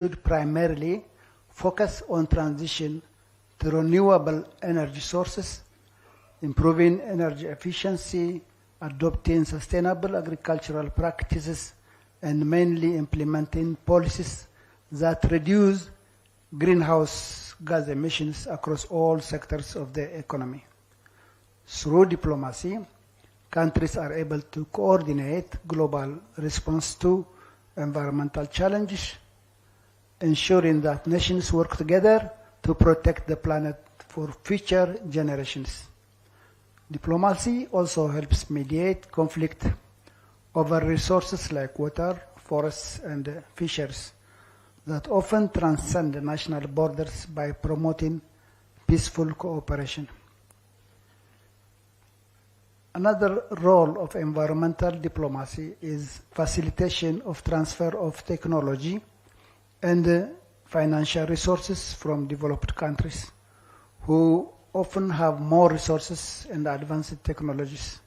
should primarily focus on transition to renewable energy sources, improving energy efficiency, adopting sustainable agricultural practices, and mainly implementing policies that reduce greenhouse gas emissions across all sectors of the economy. Through diplomacy, countries are able to coordinate global response to environmental challenges, ensuring that nations work together to protect the planet for future generations. Diplomacy also helps mediate conflict over resources like water, forests, and fisheries that often transcend national borders by promoting peaceful cooperation. Another role of environmental diplomacy is facilitation of transfer of technology and financial resources from developed countries who often have more resources and advanced technologies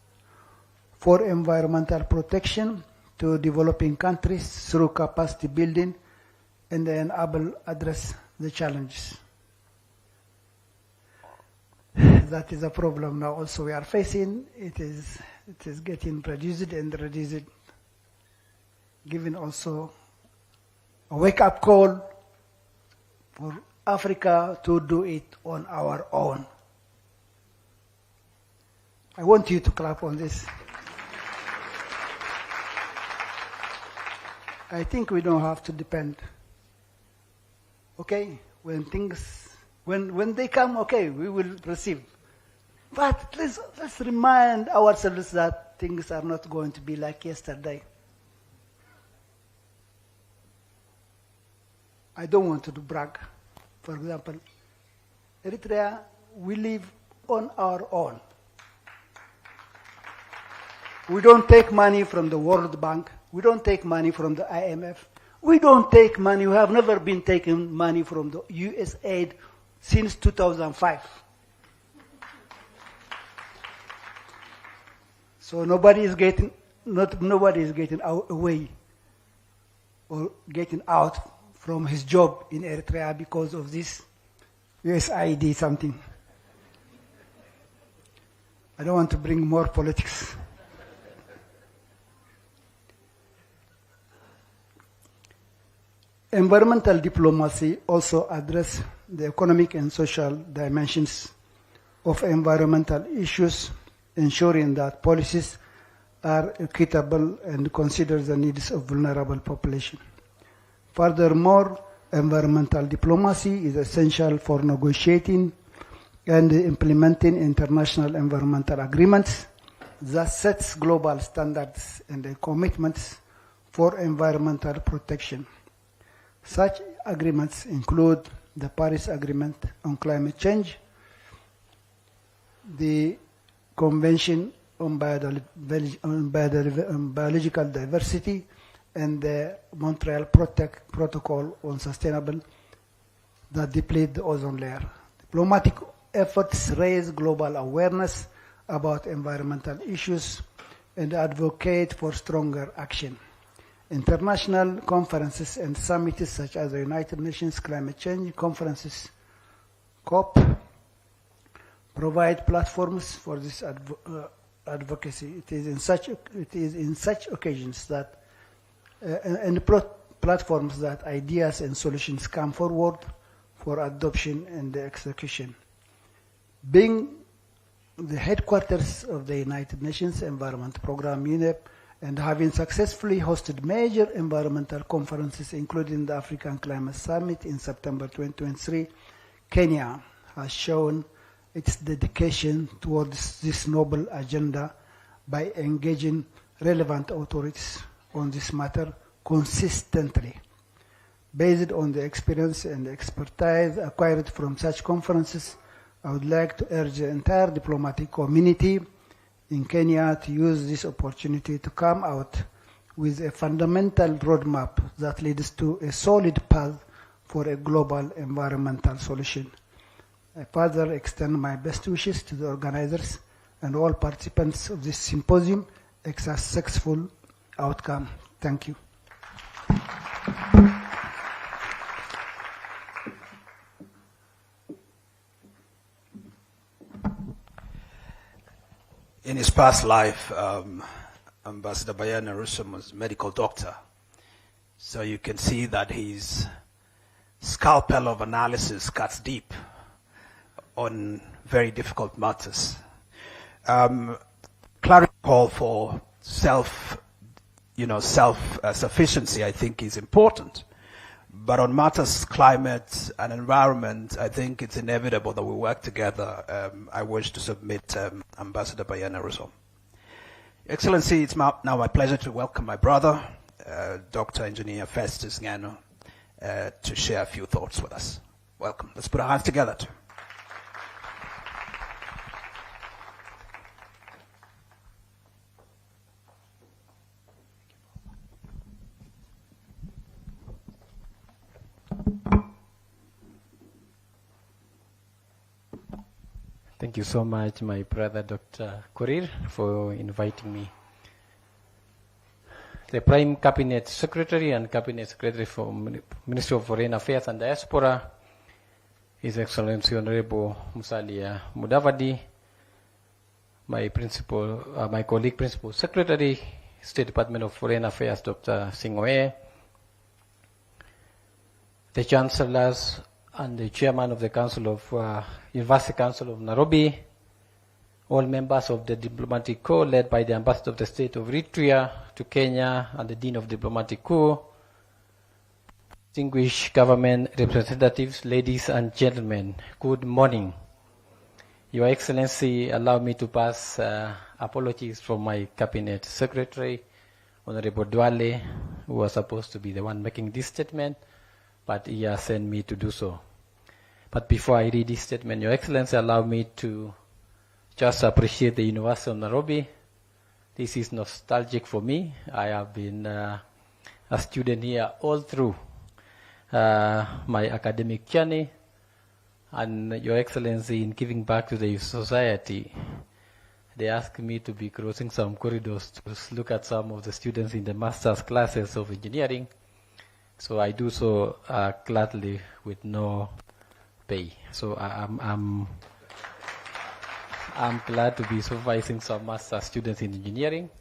for environmental protection to developing countries through capacity building and enable address the challenges. That is a problem now also we are facing. It is getting reduced and reduced, giving also a wake-up call for Africa to do it on our own. I want you to clap on this. I think we don't have to depend. Okay, when they come, okay, we will receive. But let's remind ourselves that things are not going to be like yesterday. I don't want to brag. For example, Eritrea, we live on our own. We don't take money from the World Bank. We don't take money from the IMF. We don't take money. We have never been taking money from the US aid since 2005. So nobody is getting away or getting out from his job in Eritrea because of this USAID something. I don't want to bring more politics. Environmental diplomacy also addresses the economic and social dimensions of environmental issues, ensuring that policies are equitable and consider the needs of vulnerable population. Furthermore, environmental diplomacy is essential for negotiating and implementing international environmental agreements that sets global standards and commitments for environmental protection. Such agreements include the Paris Agreement on Climate Change, the Convention on Biological Diversity, and the Montreal Protocol on Sustainable that deplete the ozone layer. Diplomatic efforts raise global awareness about environmental issues and advocate for stronger action. International conferences and summits such as the United Nations Climate Change Conferences, COP, provide platforms for this advocacy. It is in such occasions that platforms that ideas and solutions come forward for adoption and execution. Being the headquarters of the United Nations Environment Programme, UNEP, and having successfully hosted major environmental conferences, including the African Climate Summit in September 2023, Kenya has shown its dedication towards this noble agenda by engaging relevant authorities on this matter consistently. Based on the experience and expertise acquired from such conferences, I would like to urge the entire diplomatic community in Kenya to use this opportunity to come out with a fundamental roadmap that leads to a solid path for a global environmental solution. I further extend my best wishes to the organizers and all participants of this symposium a successful outcome. Thank you. In his past life, Ambassador Bayana Rusum was a medical doctor. So you can see that his scalpel of analysis cuts deep on very difficult matters. Clarity call for self-sufficiency, I think, is important. But on matters climate and environment, I think it's inevitable that we work together. I wish to submit Ambassador Bayana Rusum. Excellency, it's now my pleasure to welcome my brother, Dr. Engineer Festus Ngano, to share a few thoughts with us. Welcome. Let's put our hands together. Thank you so much, my brother Dr. Korir, for inviting me. The Prime Cabinet Secretary and Cabinet Secretary for Ministry of Foreign Affairs and Diaspora, His Excellency Honorable MUSALIA MUDAVADI, my colleague Principal Secretary, State Department of Foreign Affairs, Dr. Singoe, the Chancellors and the Chairman of the Council of University Council of Nairobi, all members of the Diplomatic Corps led by the Ambassador of the State of Eritrea to Kenya and the Dean of Diplomatic Corps, distinguished government representatives, ladies and gentlemen, good morning. Your Excellency, allow me to pass apologies from my Cabinet Secretary, Honorable Duale, who was supposed to be the one making this statement, but he has sent me to do so. But before I read this statement, Your Excellency, allow me to just appreciate the University of Nairobi. This is nostalgic for me. I have been a student here all through my academic journey. And Your Excellency, in giving back to the society, they asked me to be crossing some corridors to look at some of the students in the master's classes of engineering. So I do so gladly with no pay. So I'm glad to be supervising some master students in engineering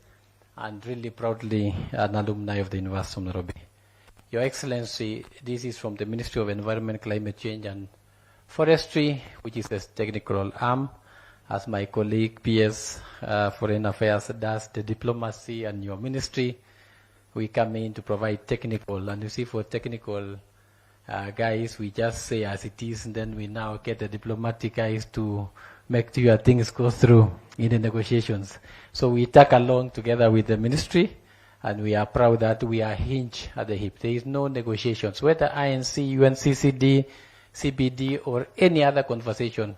and really proudly an alumni of the University of Nairobi. Your Excellency, this is from the Ministry of Environment, Climate Change and Forestry, which is the technical arm, as my colleague PS Foreign Affairs does the diplomacy, and your ministry, we come in to provide technical, and you see for technical guys, we just say as it is, and then we now get the diplomatic guys to make sure things go through in the negotiations. So we tag along together with the ministry, and we are proud that we are hinged at the hip. There is no negotiations, whether INC, UNCCD, CBD, or any other conversation.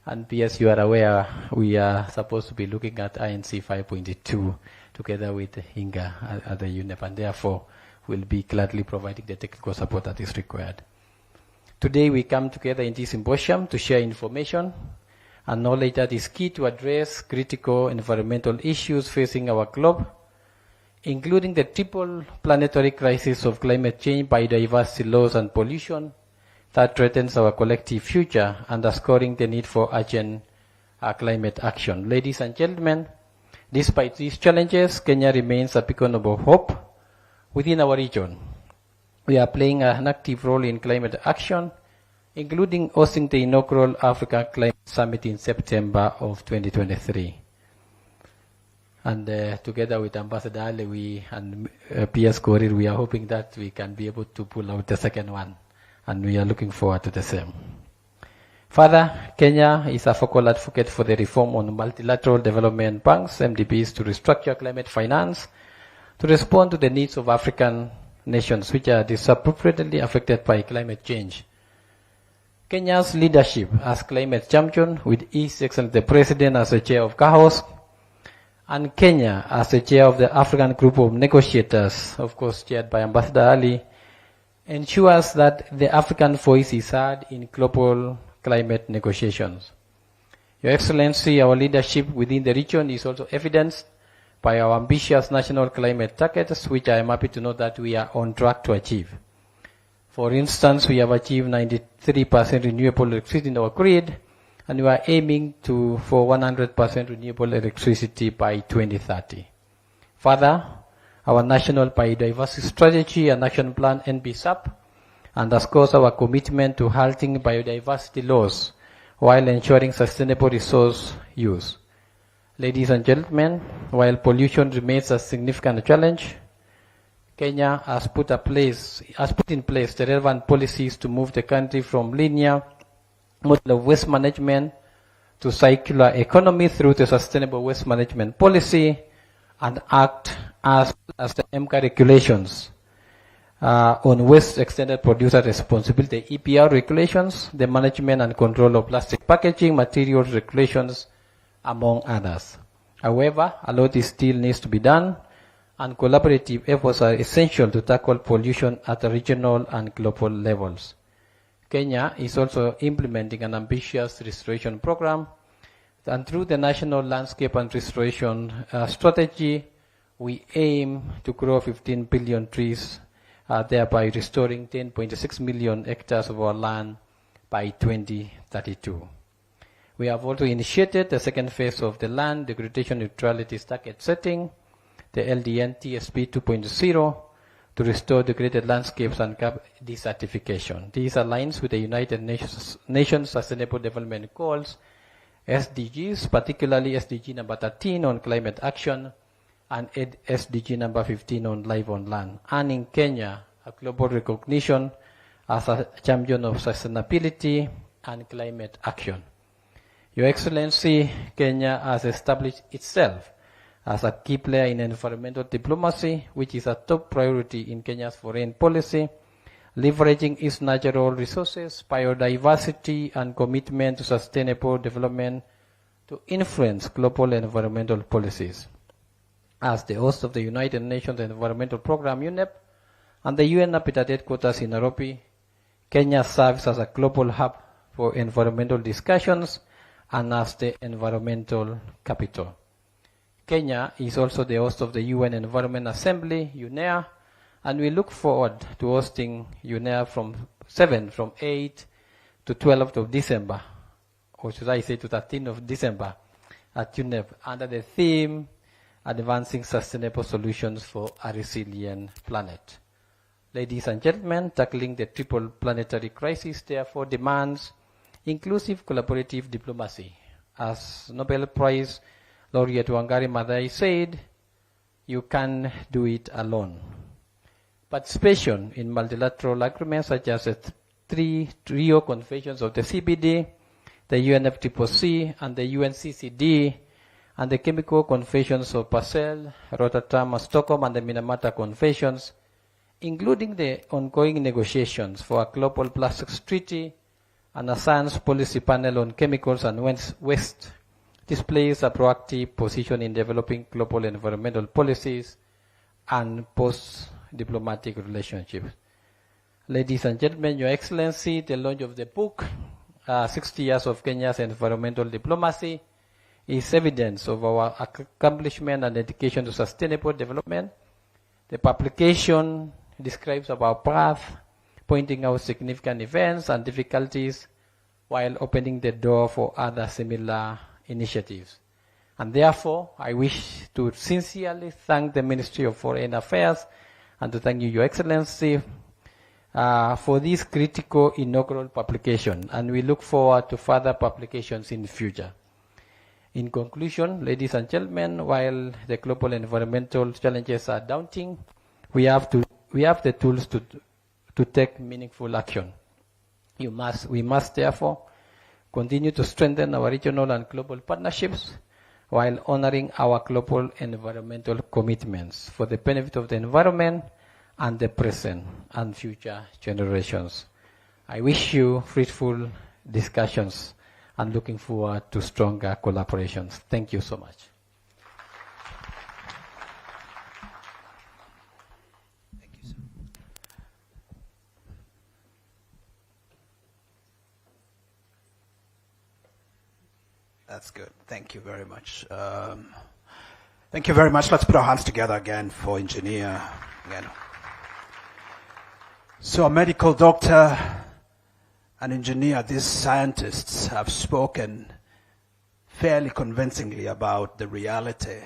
And PS, you are aware, we are supposed to be looking at INC 5.2 together with Inga at the UNEP, and therefore will be gladly providing the technical support that is required. Today we come together in this symposium to share information and knowledge that is key to address critical environmental issues facing our globe, including the triple planetary crisis of climate change, biodiversity loss, and pollution that threatens our collective future, underscoring the need for urgent climate action. Ladies and gentlemen, despite these challenges, Kenya remains a beacon of hope within our region. We are playing an active role in climate action, including hosting the inaugural Africa Climate Summit in September of 2023. And together with Ambassador Ali and PS Korir, we are hoping that we can be able to pull out the second one, and we are looking forward to the same. Further, Kenya is a focal advocate for the reform on multilateral development banks, MDBs, to restructure climate finance to respond to the needs of African nations which are disproportionately affected by climate change. Kenya's leadership as climate champion, with His Excellency the President as the chair of CAHOS, and Kenya as the chair of the African Group of Negotiators, of course chaired by Ambassador Ali, ensures that the African voice is heard in global climate negotiations. Your Excellency, our leadership within the region is also evidenced by our ambitious national climate targets, which I am happy to know that we are on track to achieve. For instance, we have achieved 93% renewable electricity in our grid, and we are aiming for 100% renewable electricity by 2030. Further, our National Biodiversity Strategy and Action Plan (NBSAP) underscores our commitment to halting biodiversity loss while ensuring sustainable resource use. Ladies and gentlemen, while pollution remains a significant challenge, Kenya has put in place the relevant policies to move the country from linear model of waste management to circular economy through the Sustainable Waste Management Policy and act as the MCA regulations on waste extended producer responsibility, EPR regulations, the management and control of plastic packaging materials regulations, among others. However, a lot still needs to be done, and collaborative efforts are essential to tackle pollution at regional and global levels. Kenya is also implementing an ambitious restoration program, and through the National Landscape and Restoration Strategy, we aim to grow 15 billion trees, thereby restoring 10.6 million hectares of our land by 2032. We have also initiated the second phase of the Land Degradation Neutrality Target Setting, the LDN-TSP 2.0, to restore degraded landscapes and cap desertification. These aligns with the United Nations Sustainable Development Goals, SDGs, particularly SDG number 13 on climate action and SDG number 15 on life on land, earning Kenya a global recognition as a champion of sustainability and climate action. Your Excellency, Kenya has established itself as a key player in environmental diplomacy, which is a top priority in Kenya's foreign policy, leveraging its natural resources, biodiversity, and commitment to sustainable development to influence global environmental policies. As the host of the United Nations Environmental Programme, UNEP, and the UN Habitat Headquarters in Nairobi, Kenya serves as a global hub for environmental discussions and as the environmental capital. Kenya is also the host of the UN Environment Assembly, UNEA, and we look forward to hosting UNEA from 8 to 12th of December, or should I say to 13th of December at UNEP, under the theme Advancing Sustainable Solutions for a Resilient Planet. Ladies and gentlemen, tackling the triple planetary crisis therefore demands inclusive collaborative diplomacy. As Nobel Prize laureate Wangari Maathai said, you can do it alone. Participation in multilateral agreements such as the 3 Rio Conventions of the CBD, the UNFCCC, and the UNCCD, and the Chemical Conventions of Basel, Rotterdam, Stockholm, and the Minamata Conventions, including the ongoing negotiations for a global plastics treaty and a science policy panel on chemicals and waste, displays a proactive position in developing global environmental policies and post-diplomatic relationships. Ladies and gentlemen, Your Excellency, the launch of the book, 60 Years of Kenya's Environmental Diplomacy, is evidence of our accomplishment and dedication to sustainable development. The publication describes our path, pointing out significant events and difficulties while opening the door for other similar initiatives. And therefore, I wish to sincerely thank the Ministry of Foreign Affairs and to thank you, Your Excellency, for this critical inaugural publication, and we look forward to further publications in the future. In conclusion, ladies and gentlemen, while the global environmental challenges are daunting, we have the tools to take meaningful action. We must therefore continue to strengthen our regional and global partnerships while honoring our global environmental commitments for the benefit of the environment and the present and future generations. I wish you fruitful discussions and looking forward to stronger collaborations. Thank you so much. Thank you, sir. That's good. Thank you very much. Thank you very much. Let's put our hands together again for engineer. Again. So a medical doctor an engineer, these scientists have spoken fairly convincingly about the reality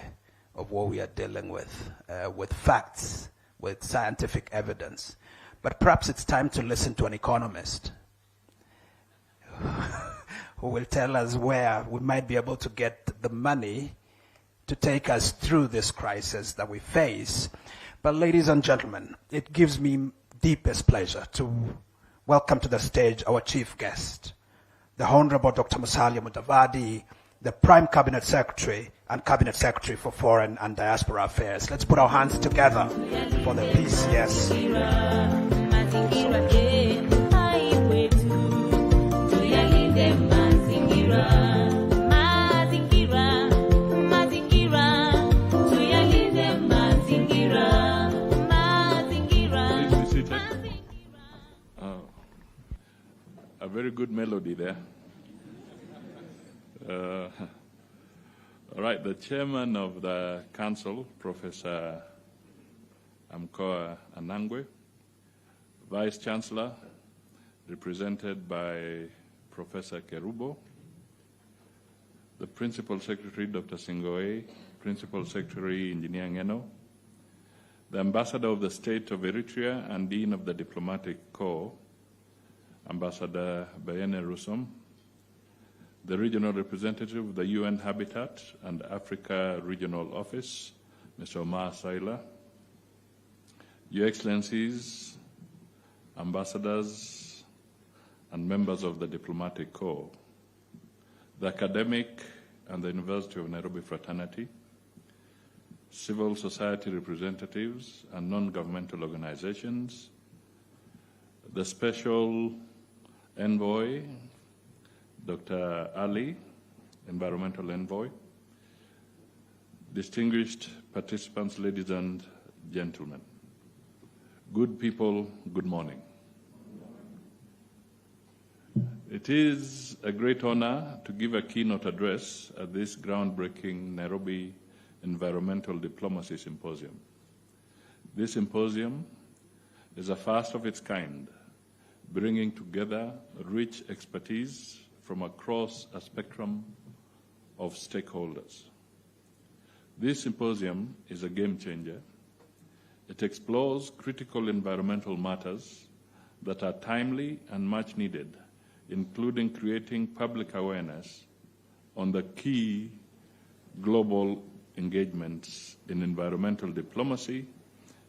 of what we are dealing with facts, with scientific evidence. But perhaps it's time to listen to an economist who will tell us where we might be able to get the money to take us through this crisis that we face. But ladies and gentlemen, it gives me deepest pleasure to welcome to the stage our chief guest, the Honorable Dr. MUDAVADI, the Prime Cabinet Secretary and Cabinet Secretary for Foreign and Diaspora Affairs. Let's put our hands together for the peace, yes. A very good melody there. All right, the chairman of the council, Professor Amkoa Anangwe, Vice Chancellor, represented by Professor Kerubo, the Principal Secretary, Dr. Singoe, Principal Secretary, Engineer Ngeno, the Ambassador of the State of Eritrea and Dean of the Diplomatic Corps, Ambassador Bayene Rusom, the Regional Representative of the UN Habitat and Africa Regional Office, Mr. MUSALIA, Your Excellencies, Ambassadors, and members of the Diplomatic Corps, the academic and the University of Nairobi fraternity, civil society representatives and non-governmental organizations, the Special Envoy, Dr. Ali, Environmental Envoy, distinguished participants, ladies and gentlemen, good people, good morning. It is a great honor to give a keynote address at this groundbreaking Nairobi Environmental Diplomacy Symposium. This symposium is a first of its kind, bringing together rich expertise from across a spectrum of stakeholders. This symposium is a game changer. It explores critical environmental matters that are timely and much needed, including creating public awareness on the key global engagements in environmental diplomacy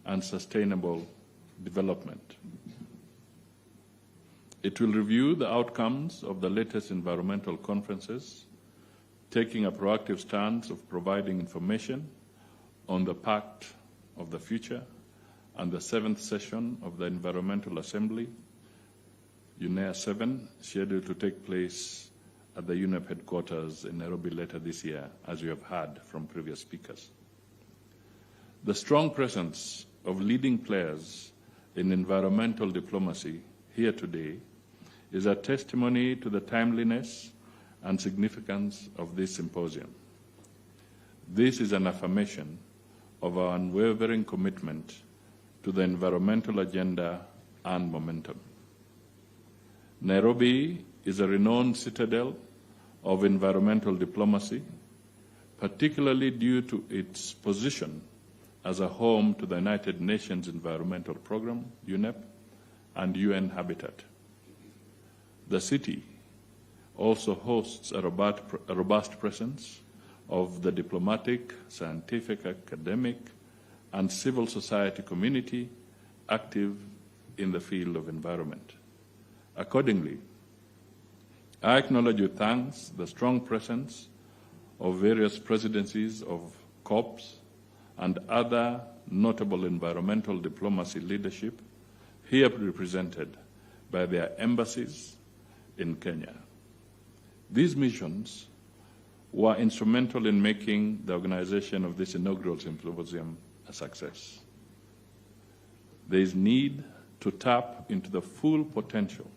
and sustainable development. It will review the outcomes of the latest environmental conferences, taking a proactive stance of providing information on the Pact of the Future and the 7th session of the Environmental Assembly, UNEA 7, scheduled to take place at the UNEP headquarters in Nairobi later this year, as you have heard from previous speakers. The strong presence of leading players in environmental diplomacy here today is a testimony to the timeliness and significance of this symposium. This is an affirmation of our unwavering commitment to the environmental agenda and momentum. Nairobi is a renowned citadel of environmental diplomacy, particularly due to its position as a home to the United Nations Environmental Programme, UNEP, and UN Habitat. The city also hosts a robust presence of the diplomatic, scientific, academic, and civil society community active in the field of environment. Accordingly, I acknowledge with thanks the strong presence of various presidencies of COPs and other notable environmental diplomacy leadership here represented by their embassies in Kenya. These missions were instrumental in making the organization of this inaugural symposium a success. There is need to tap into the full potential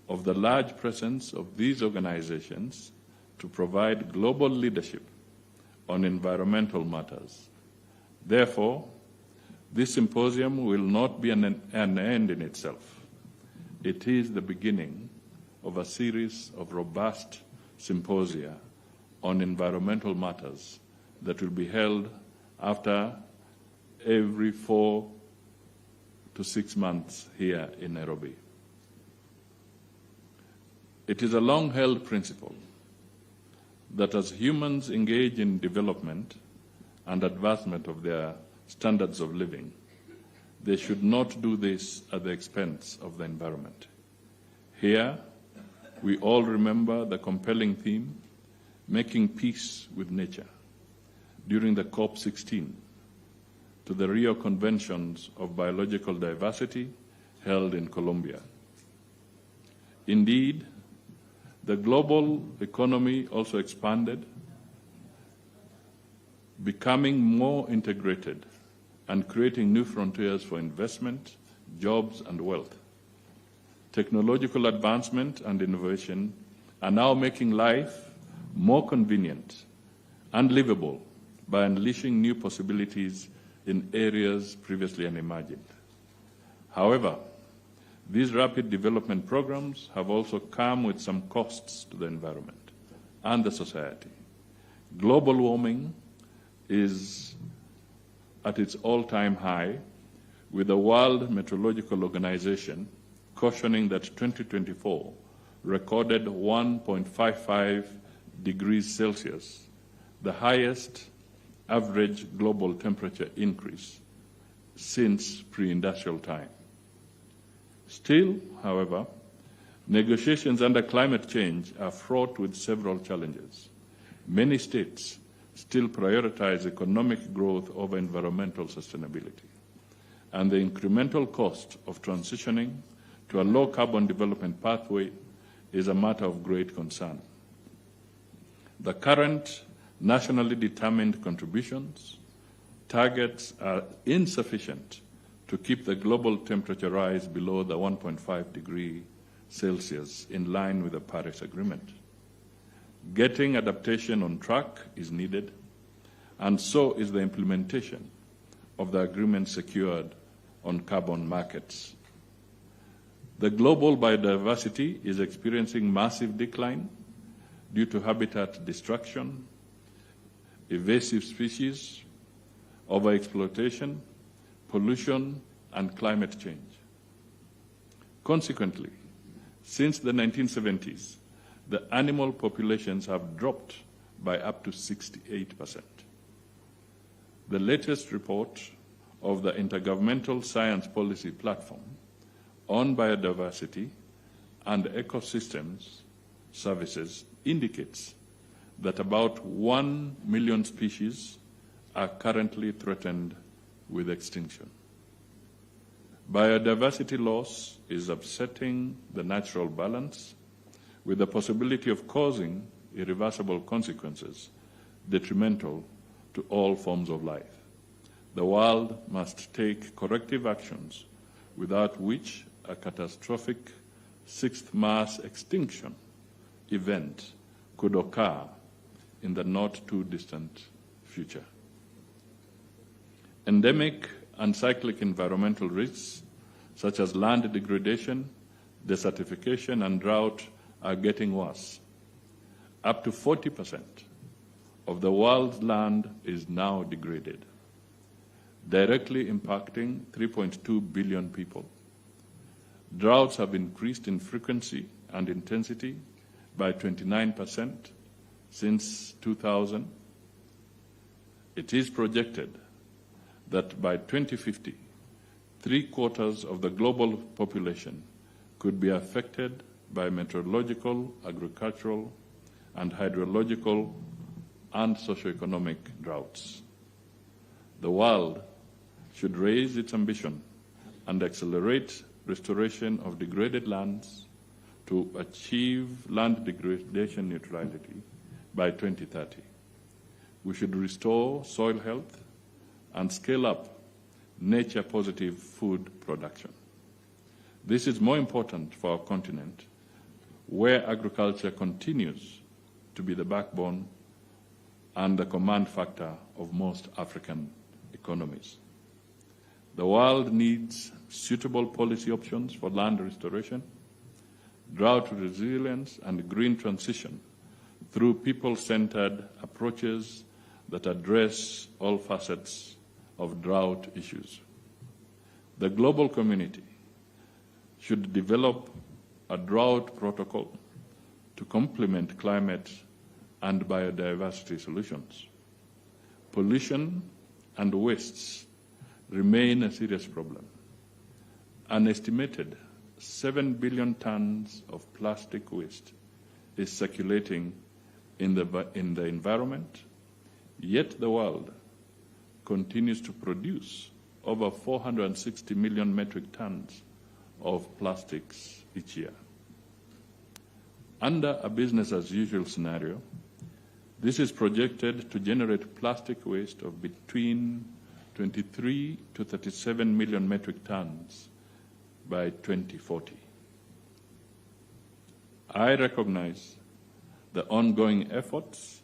of the large presence of these organizations to provide global leadership on environmental matters. Therefore, this symposium will not be an end in itself. it is the beginning of a series of robust symposia on environmental matters that will be held after every 4 to 6 months here in Nairobi. It is a long-held principle that as humans engage in development and advancement of their standards of living, they should not do this at the expense of the environment. Here, we all remember the compelling theme, making peace with nature, during the COP16, to the Rio Conventions of Biological Diversity held in Colombia. Indeed, the global economy also expanded, becoming more integrated and creating new frontiers for investment, jobs, and wealth. Technological advancement and innovation are now making life more convenient and livable by unleashing new possibilities in areas previously unimagined. However, these rapid development programs have also come with some costs to the environment and the society. Global warming is at its all-time high, with the World Meteorological Organization cautioning that 2024 recorded 1.55 degrees Celsius, the highest average global temperature increase since pre-industrial time. Still, however, negotiations under climate change are fraught with several challenges. Many states still prioritize economic growth over environmental sustainability, and the incremental cost of transitioning to a low-carbon development pathway is a matter of great concern. The current nationally determined contributions targets are insufficient to keep the global temperature rise below the 1.5 degree Celsius in line with the Paris Agreement. Getting adaptation on track is needed, and so is the implementation of the agreement secured on carbon markets. The global biodiversity is experiencing massive decline due to habitat destruction, invasive species, overexploitation, pollution, and climate change. Consequently, since the 1970s, the animal populations have dropped by up to 68%. The latest report of the Intergovernmental Science Policy Platform on Biodiversity and Ecosystems Services indicates that about 1 million species are currently threatened with extinction. Biodiversity loss is upsetting the natural balance, with the possibility of causing irreversible consequences detrimental to all forms of life. The world must take corrective actions, without which a catastrophic sixth mass extinction event could occur in the not-too-distant future. Endemic and cyclic environmental risks, such as land degradation, desertification, and drought, are getting worse. Up to 40% of the world's land is now degraded, directly impacting 3.2 billion people. Droughts have increased in frequency and intensity by 29% since 2000. It is projected that by 2050, 3/4 of the global population could be affected by meteorological, agricultural, and hydrological and socioeconomic droughts. The world should raise its ambition and accelerate restoration of degraded lands to achieve land degradation neutrality by 2030. We should restore soil health and scale up nature-positive food production. This is more important for our continent, where agriculture continues to be the backbone and the command factor of most African economies. The world needs suitable policy options for land restoration, drought resilience, and green transition through people-centered approaches that address all facets of drought issues. The global community should develop a drought protocol to complement climate and biodiversity solutions. Pollution and wastes remain a serious problem. An estimated 7 billion tons of plastic waste is circulating in the environment, yet the world continues to produce over 460 million metric tons of plastics each year. Under a business-as-usual scenario, this is projected to generate plastic waste of between 23 to 37 million metric tons by 2040. I recognize the ongoing efforts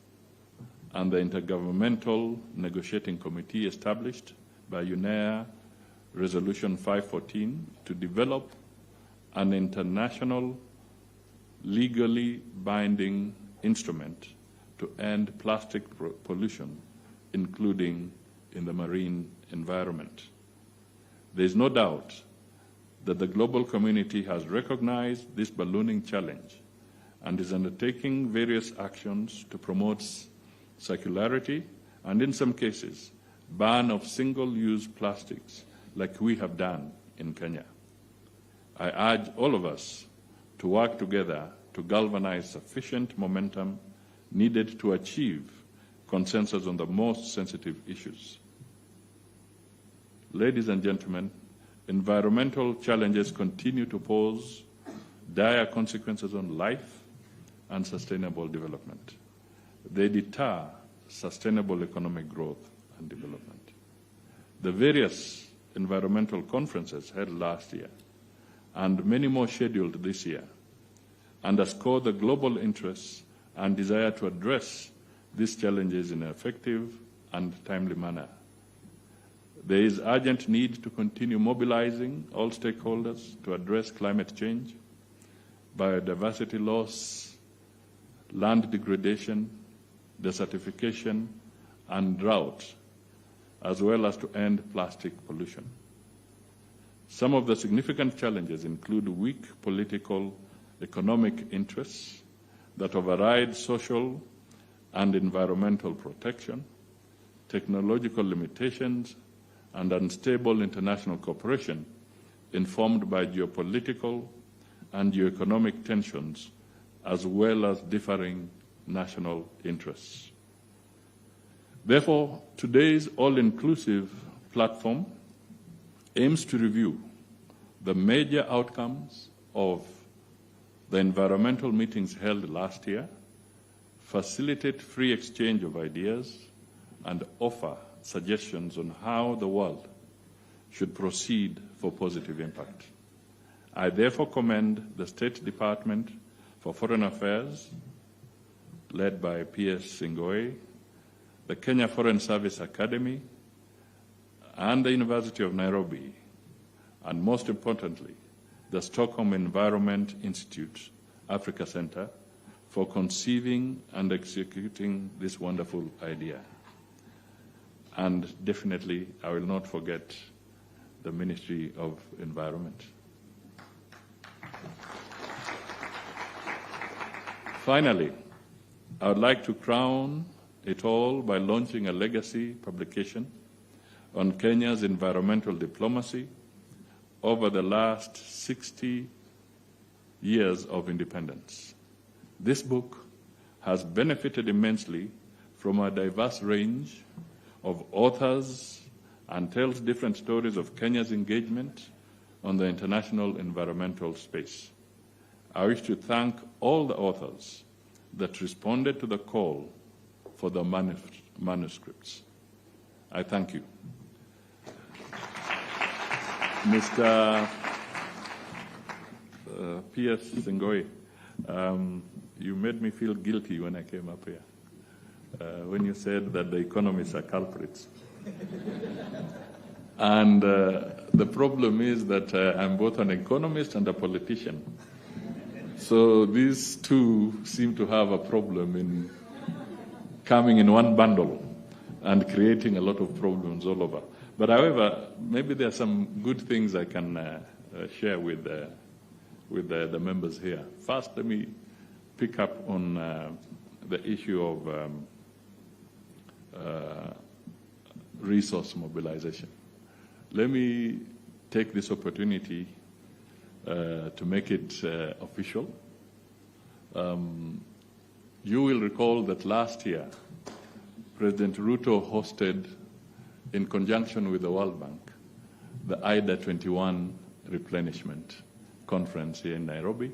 and the Intergovernmental Negotiating Committee established by UNEA Resolution 514 to develop an international legally binding instrument to end plastic pollution, including in the marine environment. There is no doubt that the global community has recognized this ballooning challenge and is undertaking various actions to promote circularity and, in some cases, ban of single-use plastics like we have done in Kenya. I urge all of us to work together to galvanize sufficient momentum needed to achieve consensus on the most sensitive issues. Ladies and gentlemen, environmental challenges continue to pose dire consequences on life and sustainable development. They deter sustainable economic growth and development. The various environmental conferences held last year and many more scheduled this year underscore the global interests and desire to address these challenges in an effective and timely manner. There is urgent need to continue mobilizing all stakeholders to address climate change, biodiversity loss, land degradation, desertification, and drought, as well as to end plastic pollution. Some of the significant challenges include weak political, economic interests that override social and environmental protection, technological limitations, and unstable international cooperation informed by geopolitical and geoeconomic tensions, as well as differing national interests. Therefore, today's all-inclusive platform aims to review the major outcomes of the environmental meetings held last year, facilitate free exchange of ideas, and offer suggestions on how the world should proceed for positive impact. I therefore commend the State Department for Foreign Affairs, led by P.S. Singoi, the Kenya Foreign Service Academy, and the University of Nairobi, and most importantly, the Stockholm Environment Institute Africa Center, for conceiving and executing this wonderful idea. And definitely, I will not forget the Ministry of Environment. Finally, I would like to crown it all by launching a legacy publication on Kenya's environmental diplomacy over the last 60 years of independence. This book has benefited immensely from a diverse range of authors and tells different stories of Kenya's engagement on the international environmental space. I wish to thank all the authors that responded to the call for the manuscripts. I thank you. Mr. P.S. Singoi, you made me feel guilty when I came up here, when you said that the economists are culprits. And the problem is that I'm both an economist and a politician. So these two seem to have a problem in coming in one bundle and creating a lot of problems all over. But however, maybe there are some good things I can share with the members here. First, let me pick up on the issue of resource mobilization. Let me take this opportunity to make it official. You will recall that last year, President Ruto hosted, in conjunction with the World Bank, the IDA 21 replenishment conference here in Nairobi,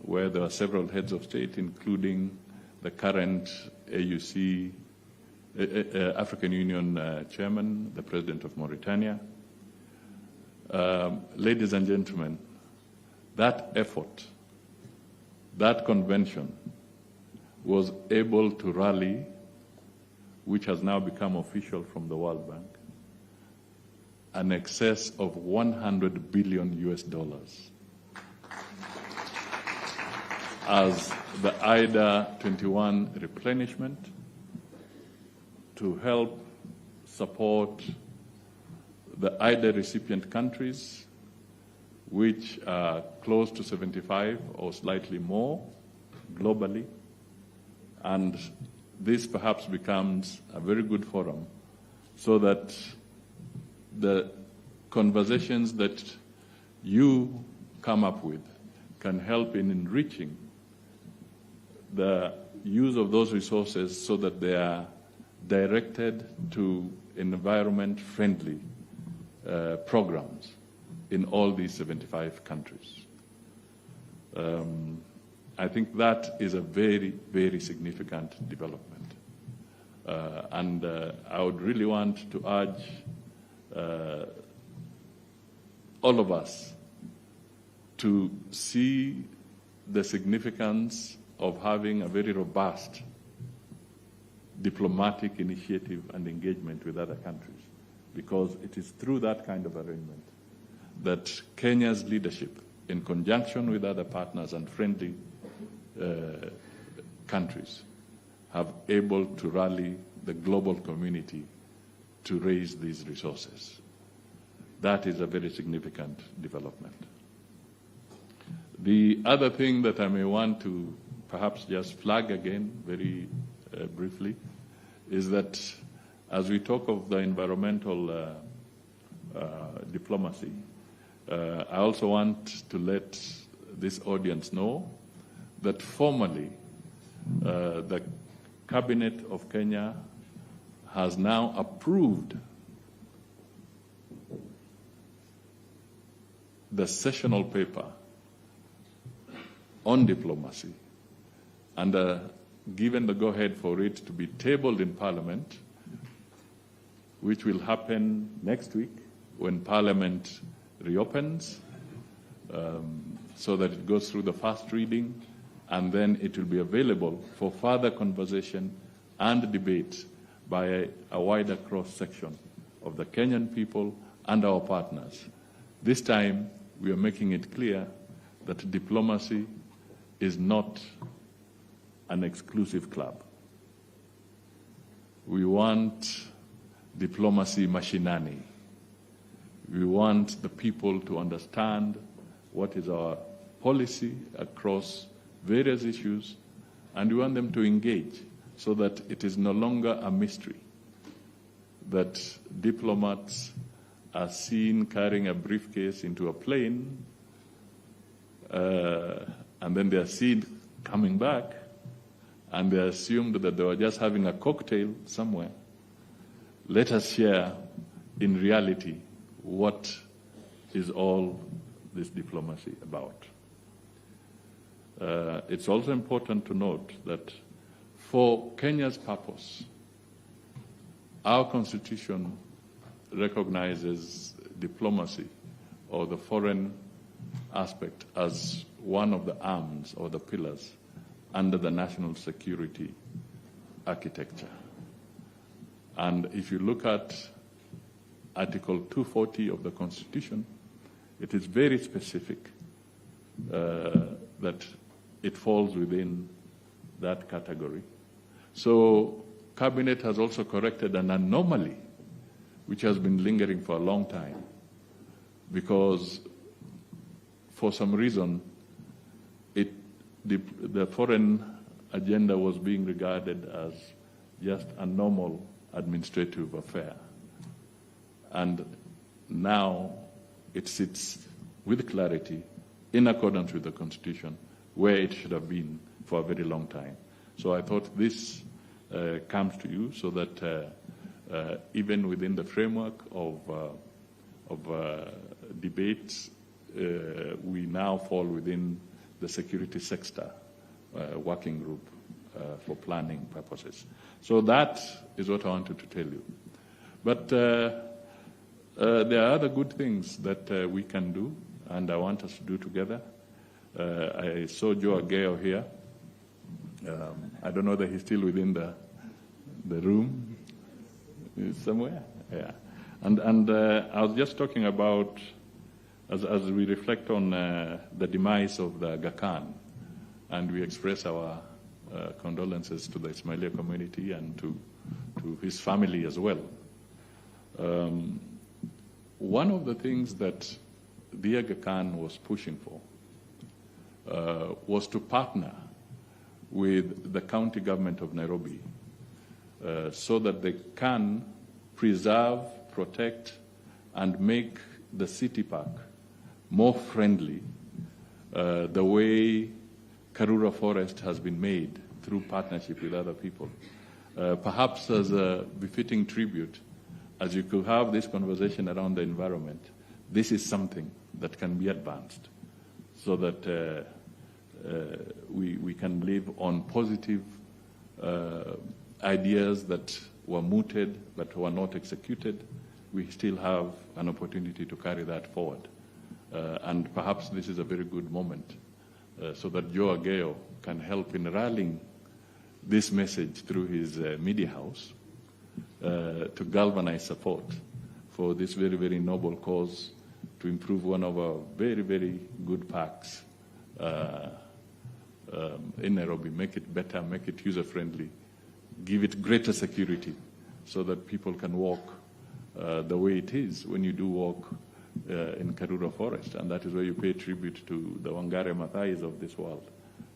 where there are several heads of state, including the current AUC, African Union chairman, the president of Mauritania. Ladies and gentlemen, that effort, that convention was able to rally, which has now become official from the World Bank, an excess of $100 billion as the IDA 21 replenishment to help support the IDA recipient countries, which are close to 75 or slightly more globally. And this perhaps becomes a very good forum so that the conversations that you come up with can help in enriching the use of those resources so that they are directed to environment-friendly programs in all these 75 countries. I think that is a very, very significant development. And I would really want to urge all of us to see the significance of having a very robust diplomatic initiative and engagement with other countries, because it is through that kind of arrangement that Kenya's leadership, in conjunction with other partners and friendly countries, have able to rally the global community to raise these resources. That is a very significant development. The other thing that I may want to perhaps just flag again very briefly is that as we talk of the environmental diplomacy, I also want to let this audience know that formally the Cabinet of Kenya has now approved the sessional paper on diplomacy and given the go-ahead for it to be tabled in Parliament, which will happen next week when Parliament reopens, so that it goes through the first reading, and then it will be available for further conversation and debate by a wider cross-section of the Kenyan people and our partners. This time, we are making it clear that diplomacy is not an exclusive club. We want diplomacy mashinani. We want the people to understand what is our policy across various issues, and we want them to engage so that it is no longer a mystery that diplomats are seen carrying a briefcase into a plane, and then they are seen coming back, and they are assumed that they were just having a cocktail somewhere. Let us share in reality what is all this diplomacy about. It's also important to note that for Kenya's purpose, our constitution recognizes diplomacy or the foreign aspect as one of the arms or the pillars under the national security architecture. And if you look at Article 240 of the Constitution, it is very specific that it falls within that category. So Cabinet has also corrected an anomaly which has been lingering for a long time, because for some reason the foreign agenda was being regarded as just a normal administrative affair. And now it sits with clarity in accordance with the Constitution where it should have been for a very long time. So I thought this comes to you so that even within the framework of debates, we now fall within the security sector working group for planning purposes. So that is what I wanted to tell you. But there are other good things that we can do, and I want us to do together. I saw Joe Ageo here. I don't know that he's still within the room. He's somewhere, yeah. And I was just talking about, as we reflect on the demise of the Aga Khan, and we express our condolences to the Ismailia community and to his family as well. One of the things that the Aga Khan was pushing for was to partner with the county government of Nairobi so that they can preserve, protect, and make the city park more friendly the way Karura Forest has been made through partnership with other people. Perhaps as a befitting tribute, as you could have this conversation around the environment, this is something that can be advanced so that we can live on positive ideas that were mooted but were not executed. We still have an opportunity to carry that forward. And perhaps this is a very good moment so that Joe Ageo can help in rallying this message through his media house to galvanize support for this very, very noble cause to improve one of our very, very good parks in Nairobi, make it better, make it user-friendly, give it greater security so that people can walk the way it is when you do walk in Karura Forest, and that is where you pay tribute to the Wangare Maathais of this world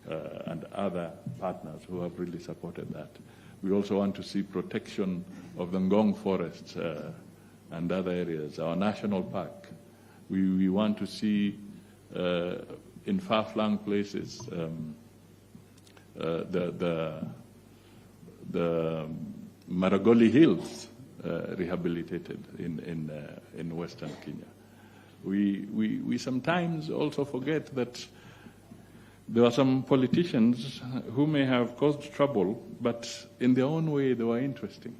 and other partners who have really supported that. We also want to see protection of the Ngong Forest and other areas, our national park. We want to see in far-flung places the Maragoli Hills rehabilitated in Western Kenya. We sometimes also forget that there are some politicians who may have caused trouble, but in their own way they were interesting.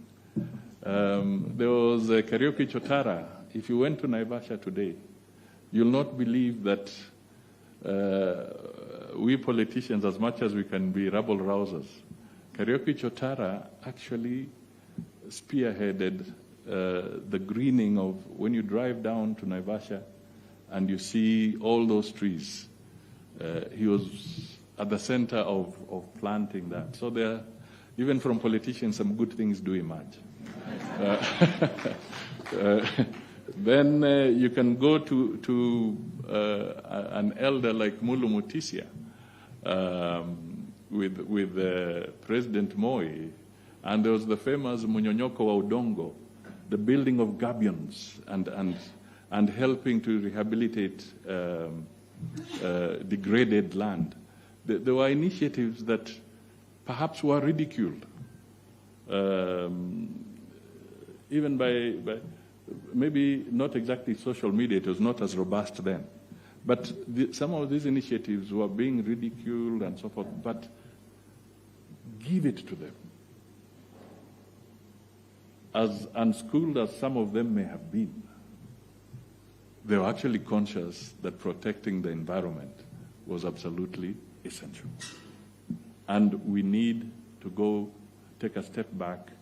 There was Karaoke Chotara. If you went to Naivasha today, you'll not believe that we politicians, as much as we can be rabble-rousers, Karaoke Chotara actually spearheaded the greening of, when you drive down to Naivasha and you see all those trees, he was at the center of planting that. So there, even from politicians, some good things do emerge. Then you can go to an elder like Mulu Mutisia with President Moi, and there was the famous Munyonyoko wa Udongo, the building of gabions and helping to rehabilitate degraded land. There were initiatives that perhaps were ridiculed, even by maybe not exactly social media. It was not as robust then. But some of these initiatives were being ridiculed and so forth, but give it to them. As unschooled as some of them may have been, they were actually conscious that protecting the environment was absolutely essential. And we need to go take a step back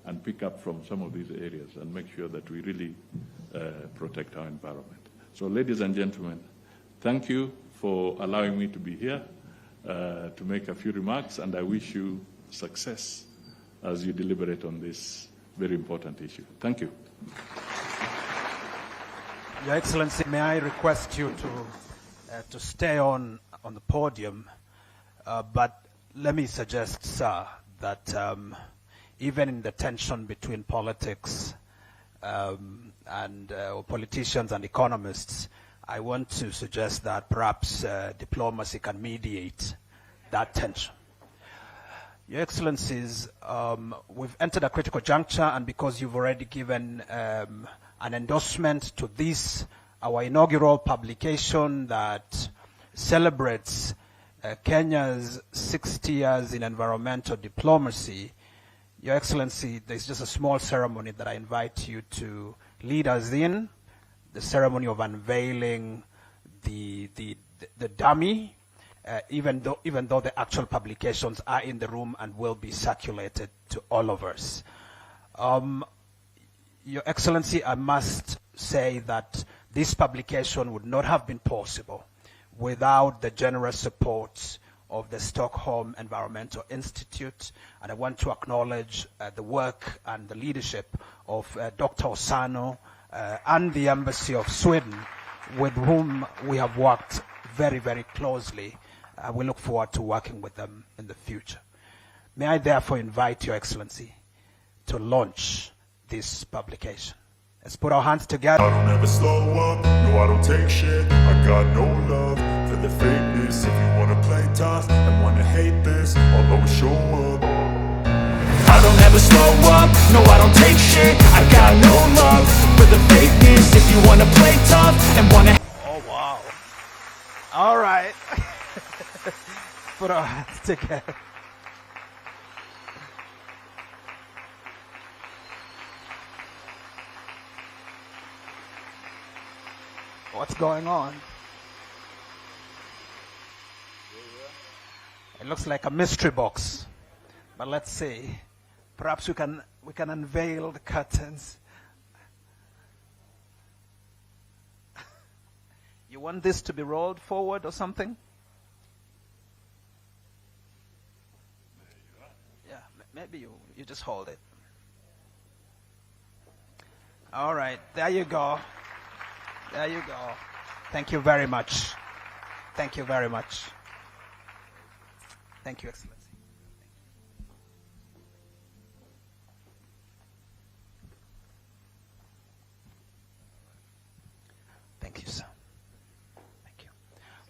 and pick up from some of these areas and make sure that we really protect our environment. So, ladies and gentlemen, thank you for allowing me to be here to make a few remarks, and I wish you success as you deliberate on this very important issue. Thank you. Your Excellency, may I request you to stay on the podium, but let me suggest, sir, that even in the tension between politics and politicians and economists, I want to suggest that perhaps diplomacy can mediate that tension. Your Excellencies, we've entered a critical juncture, and because you've already given an endorsement to this, our inaugural publication that celebrates Kenya's 60 years in environmental diplomacy, Your Excellency, there's just a small ceremony that I invite you to lead us in, the ceremony of unveiling the dummy, even though the actual publications are in the room and will be circulated to all of us. Your Excellency, I must say that this publication would not have been possible without the generous support of the Stockholm Environmental Institute, and I want to acknowledge the work and the leadership of Dr. Osano and the Embassy of Sweden, with whom we have worked very, very closely. We look forward to working with them in the future. May I therefore invite Your Excellency to launch this publication. Let's put our hands together. I don't ever slow up, no I don't take shit. I got no love for the fakeness. If you wanna play tough and wanna hate this, I'll always show up. I don't ever slow up, no I don't take shit. I got no love for the fakeness. If you wanna play tough and wanna... Oh wow. All right. Put our hands together. What's going on? It looks like a mystery box, but let's see. Perhaps we can unveil the curtains. You want this to be rolled forward or something? Yeah, maybe you just hold it. All right, there you go. There you go. Thank you very much. Thank you very much. Thank you, Excellency. Thank you, sir. Thank you.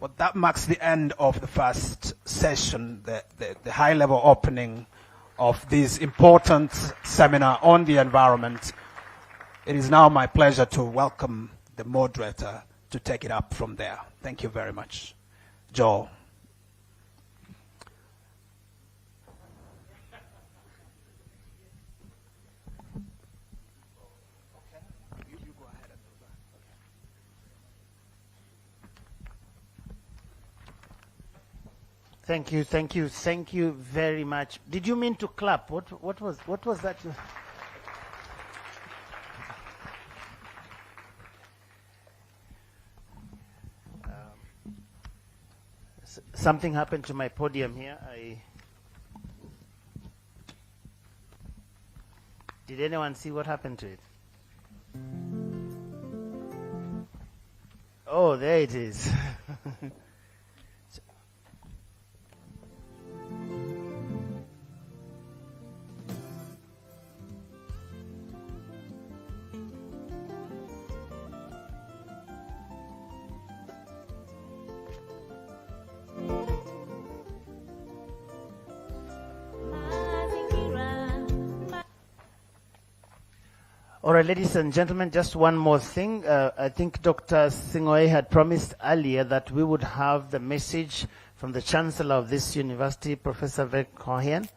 Well, that marks the end of the first session, the high-level opening of this important seminar on the environment. It is now my pleasure to welcome the moderator to take it up from there. Thank you very much. Joel. Thank you very much. Did you mean to clap? What was that? Something happened to my podium here. Did anyone see what happened to it? Oh, there it is. All right, ladies and gentlemen, just one more thing. I think Dr. Singoe had promised earlier that we would have the message from the Chancellor of this university, Professor Verkohen.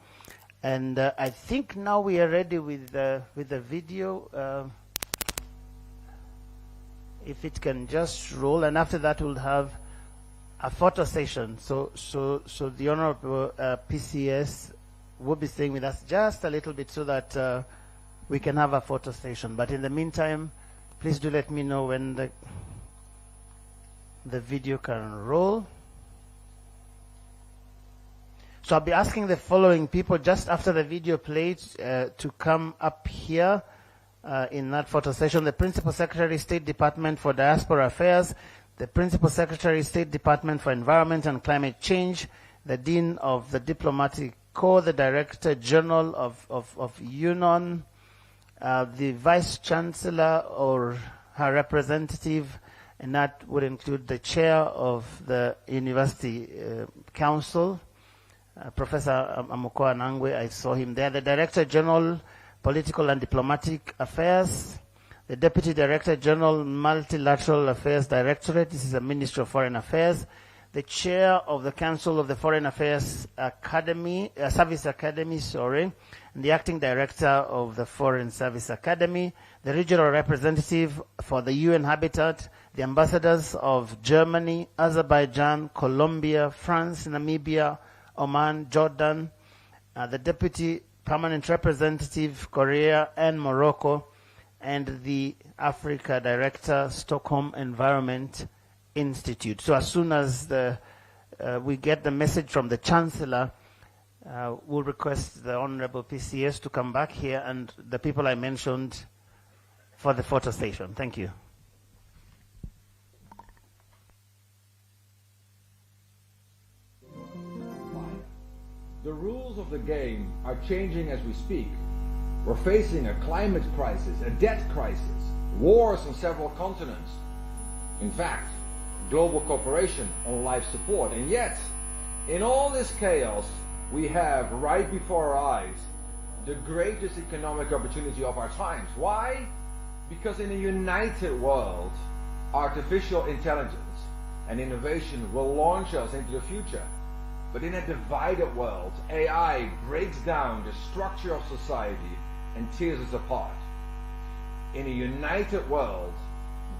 And I think now we are ready with the video. If it can just roll, and after that we'll have a photo session. So the Honorable PCS will be staying with us just a little bit so that we can have a photo session. But in the meantime, please do let me know when the video can roll. So I'll be asking the following people just after the video played to come up here in that photo session. The Principal Secretary, State Department for Diaspora Affairs, the Principal Secretary, State Department for Environment and Climate Change, the Dean of the Diplomatic Corps, the Director General of UNON, the Vice Chancellor or her representative, and that would include the Chair of the University Council, Professor Amukoa Nangwe, I saw him there, the Director General, Political and Diplomatic Affairs, the Deputy Director General, Multilateral Affairs Directorate, this is the Ministry of Foreign Affairs, the Chair of the Council of the Foreign Affairs Academy, Service Academy, and the Acting Director of the Foreign Service Academy, the Regional Representative for the UN Habitat, the Ambassadors of Germany, Azerbaijan, Colombia, France, Namibia, Oman, Jordan, the Deputy Permanent Representative, Korea and Morocco, and the Africa Director, Stockholm Environment Institute. So as soon as we get the message from the Chancellor, we'll request the Honorable PCS to come back here and the people I mentioned for the photo station. Thank you. The rules of the game are changing as we speak. We're facing a climate crisis, a debt crisis, wars on several continents. In fact, global cooperation on life support. And yet, in all this chaos, we have right before our eyes the greatest economic opportunity of our times. Why? Because in a united world, artificial intelligence and innovation will launch us into the future. But in a divided world, AI breaks down the structure of society and tears us apart. In a united world,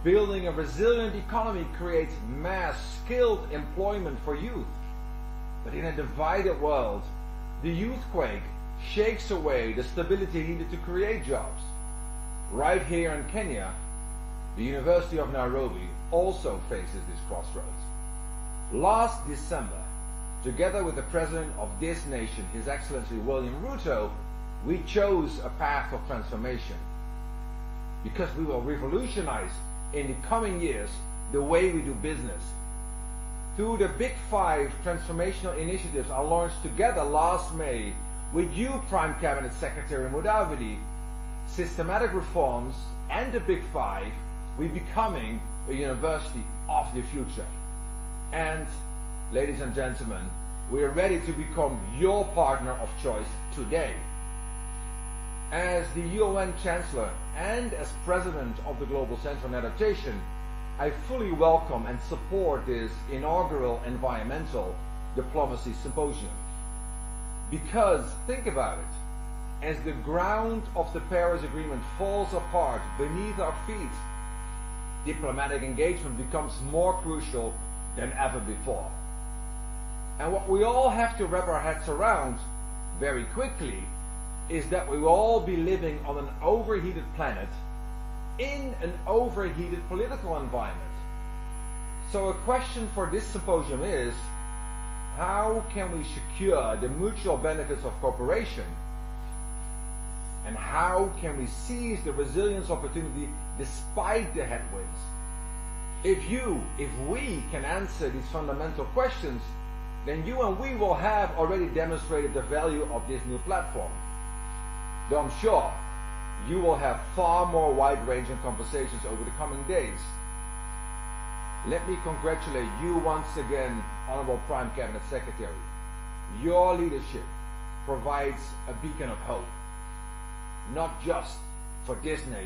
building a resilient economy creates mass skilled employment for youth. But in a divided world, the youthquake shakes away the stability needed to create jobs. Right here in Kenya, the University of Nairobi also faces this crossroads. Last December, together with the President of this nation, His Excellency William Ruto, we chose a path of transformation because we will revolutionize in the coming years the way we do business. Through the Big Five transformational initiatives I launched together last May with you, Prime Cabinet Secretary MUDAVADI, systematic reforms and the Big Five, we're becoming a university of the future. And, ladies and gentlemen, we are ready to become your partner of choice today. As the UN Chancellor and as President of the Global Center on Adaptation, I fully welcome and support this inaugural Environmental Diplomacy Symposium. Because, think about it, as the ground of the Paris Agreement falls apart beneath our feet, diplomatic engagement becomes more crucial than ever before. And what we all have to wrap our heads around very quickly is that we will all be living on an overheated planet in an overheated political environment. So a question for this symposium is, how can we secure the mutual benefits of cooperation? And how can we seize the resilience opportunity despite the headwinds? If we can answer these fundamental questions, then you and we will have already demonstrated the value of this new platform. Though I'm sure you will have far more wide-ranging conversations over the coming days. Let me congratulate you once again, Honorable Prime Cabinet Secretary. Your leadership provides a beacon of hope, not just for this nation,